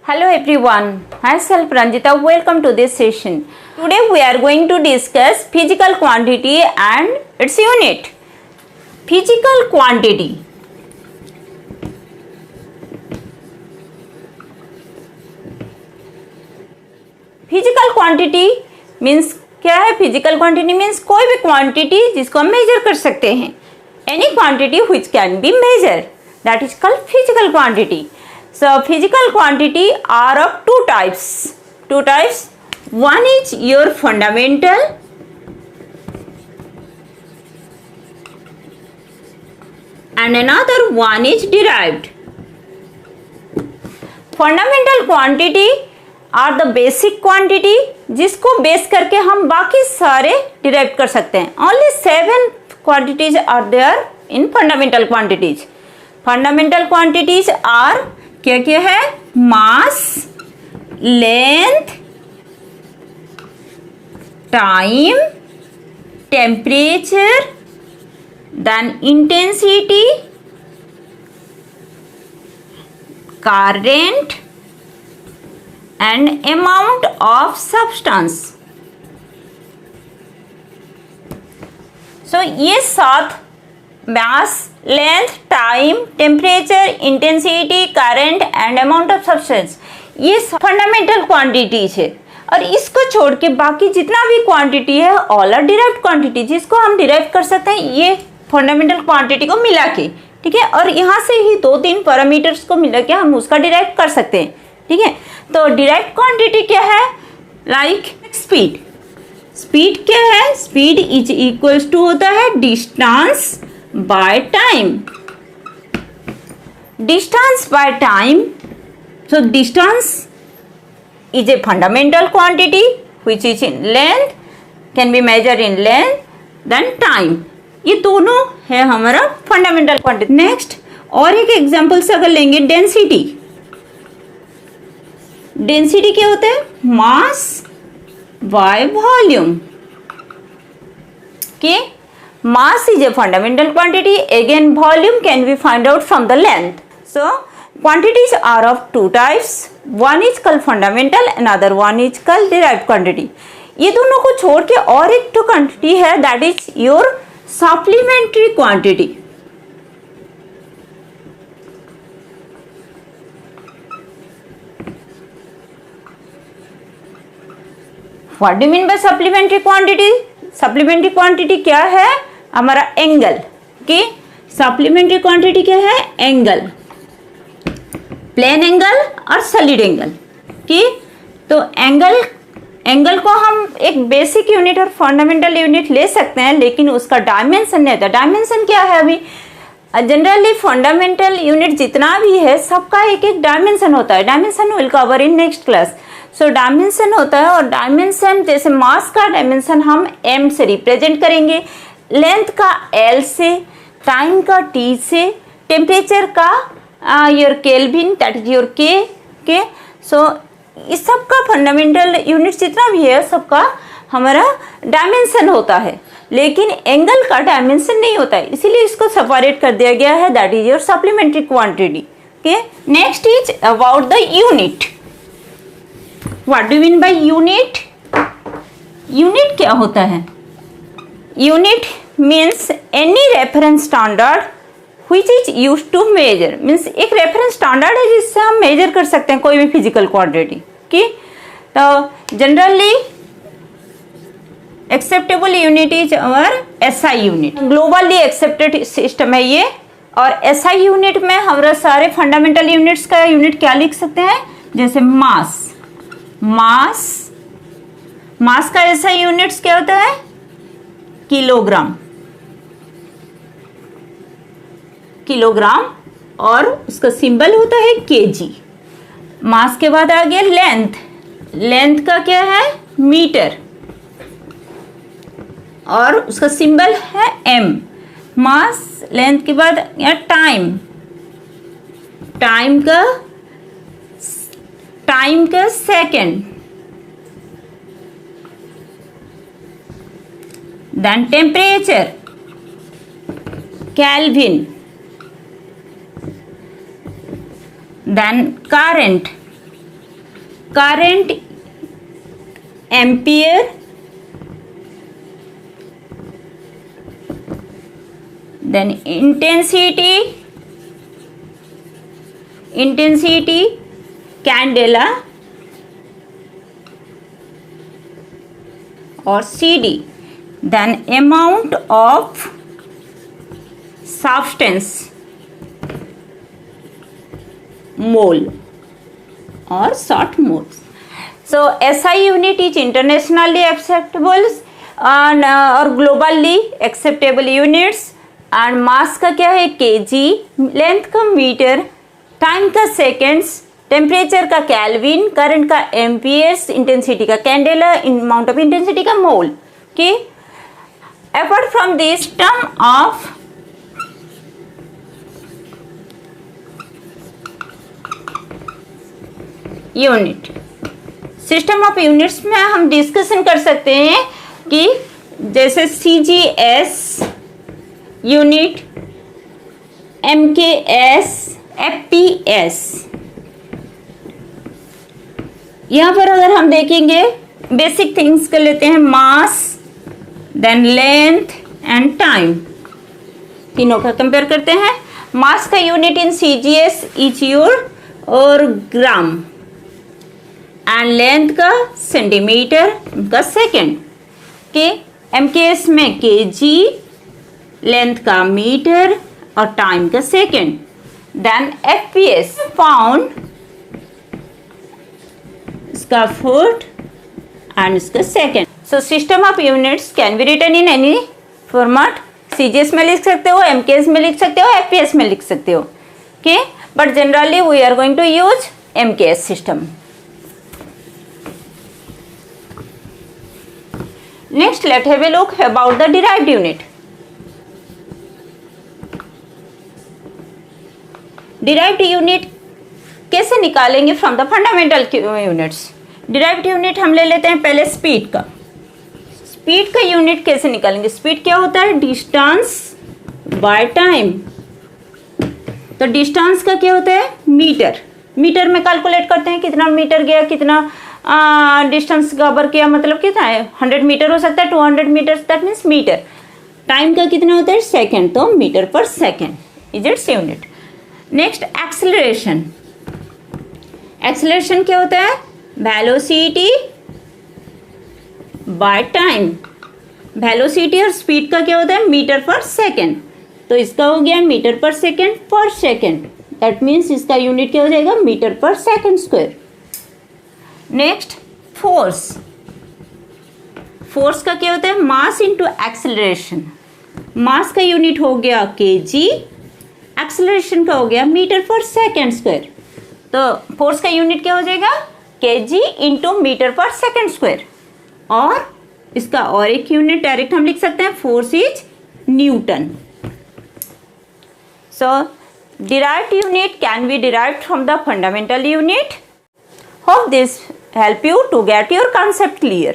Hello everyone, myself Ranjita. Welcome to this session. Today we are going to discuss physical quantity and its unit. Physical quantity. Physical quantity means क्या है? Physical quantity means कोई भी quantity जिसको हम measure कर सकते हैं. Any quantity which can be measured, that is called physical quantity. So physical quantity are of two types. One is your fundamental and another one is derived. Fundamental quantity are the basic quantity जिसको base करके हम बाकी सारे derive कर सकते हैं. Only 7 quantities are there in fundamental quantities. Fundamental quantities are क्या क्या है? Mass, length, time, temperature, then intensity, current and amount of substance. So ये 7 mass, length, time, temperature, intensity, current and amount of substance ये fundamental quantities है. और इसको छोड़ के बाकी जितना भी क्वांटिटी है ऑल आर डिराइव्ड क्वांटिटी जिसको हम डिराइव कर सकते हैं ये फंडामेंटल क्वांटिटी को मिला के. ठीक है, और यहाँ से ही 2-3 पैरामीटर्स को मिला के हम उसका डिराइव कर सकते हैं. ठीक है, तो डिराइव्ड क्वांटिटी क्या है? Like speed. स्पीड क्या है? स्पीड इज इक्वल्स टू होता है distance by time. Distance by time. So distance is a fundamental quantity which is in length, can be measured in length, then time. ये दोनों है हमारा fundamental quantity. Next और एक एग्जाम्पल से अगर लेंगे डेंसिटी. डेंसिटी क्या होता है? Mass by volume. के mass is a fundamental quantity, again volume can be found out from the length. So quantities are of two types, one is called fundamental, another one is called derived quantity. ये दोनों को छोड़ के और एक तो quantity है that is your supplementary quantity. What do you mean by supplementary quantity? Supplementary quantity क्या है? हमारा एंगल. कि सप्लीमेंट्री क्वांटिटी क्या है? एंगल, प्लेन एंगल और सॉलिड एंगल. कि तो एंगल को हम एक बेसिक यूनिट और फंडामेंटल यूनिट ले सकते हैं लेकिन उसका डायमेंशन नहीं होता. डायमेंशन क्या है? अभी जनरली फंडामेंटल यूनिट जितना भी है सबका एक एक डायमेंशन होता है. Dimension will cover in next class. So dimension होता है और डायमेंशन जैसे मास का डायमेंशन हम m से रिप्रेजेंट करेंगे, लेंथ का l से, टाइम का t से, टेम्परेचर का your kelvin that is your k. सो इस सब का फंडामेंटल यूनिट जितना भी है सबका हमारा डायमेंशन होता है लेकिन एंगल का डायमेंशन नहीं होता है, इसीलिए इसको सेपरेट कर दिया गया है. That is your supplementary quantity. Okay, next is about the unit. What do you mean by unit? Unit क्या होता है? Unit means any reference standard which is used to measure. Means एक reference standard है जिससे हम measure कर सकते हैं कोई भी physical quantity. कि तो generally acceptable unit is our SI unit. Globally accepted system है ये. और SI unit में हमारा सारे fundamental units का unit क्या लिख सकते हैं? जैसे मास का ऐसा यूनिट्स क्या होता है? किलोग्राम और उसका सिंबल होता है केजी. मास के बाद आ गया लेंथ का क्या है? मीटर और उसका सिंबल है एम. मास लेंथ के बाद या टाइम का second, then temperature kelvin, then current current ampere, then intensity candela or CD, then amount of substance mole or short moles. So SI unit is internationally acceptable and or globally acceptable units. and mass का क्या है kg, length का metre, time का seconds, temperature का kelvin, current का amperes, intensity का candela, amount of intensity का mole. Okay, apart from this term of unit, system of units में हम डिस्कशन कर सकते हैं कि जैसे CGS यूनिट, MKS, FPS. यहाँ पर अगर हम देखेंगे बेसिक थिंग्स कर लेते हैं, mass, then length and time, तीनों का कंपेयर करते हैं. मास का unit in CGS is your और ग्राम, एंड लेंथ का सेंटीमीटर, उनका सेकेंड. के MKS में kg, लेंथ का मीटर और टाइम का सेकेंड. देन FPS पाउंड, इसका फुट एंड इसका second. So system of units can be written in any format. CGS में लिख सकते हो, MKS में लिख सकते हो, FPS में लिख सकते हो. Okay, but generally we are going to use MKS system. Next, let's have a look about the derived unit. Derived unit कैसे निकालेंगे from the fundamental units. Derived unit हम ले लेते हैं पहले स्पीड का. स्पीड का यूनिट कैसे निकालेंगे? स्पीड क्या होता है? Distance by time. तो डिस्टेंस का क्या होता है? मीटर. मीटर में कैलकुलेट करते हैं कितना मीटर गया, कितना डिस्टेंस कवर किया, मतलब कितना है, 100 मीटर हो सकता है, 200 metre, that means metre. Time का कितना होता है? सेकेंड, तो मीटर पर second is its unit. Next, acceleration. Acceleration क्या होता है? Velocity by time. वेलोसिटी और स्पीड का क्या होता है? मीटर पर सेकेंड. तो इसका हो गया मीटर पर सेकेंड, दैट मीन्स इसका यूनिट क्या हो जाएगा? मीटर पर second square. Next, force. Force का क्या होता है? Mass into acceleration. मास का यूनिट हो गया kg, एक्सेलरेशन का हो गया मीटर पर सेकेंड स्क्वायर. तो फोर्स का यूनिट क्या हो जाएगा? kg इंटू मीटर पर सेकेंड स्क्वायर. और इसका और एक यूनिट डायरेक्ट हम लिख सकते हैं, force is Newton. So derived unit can be derived from the fundamental unit. Hope this help you to get your concept clear.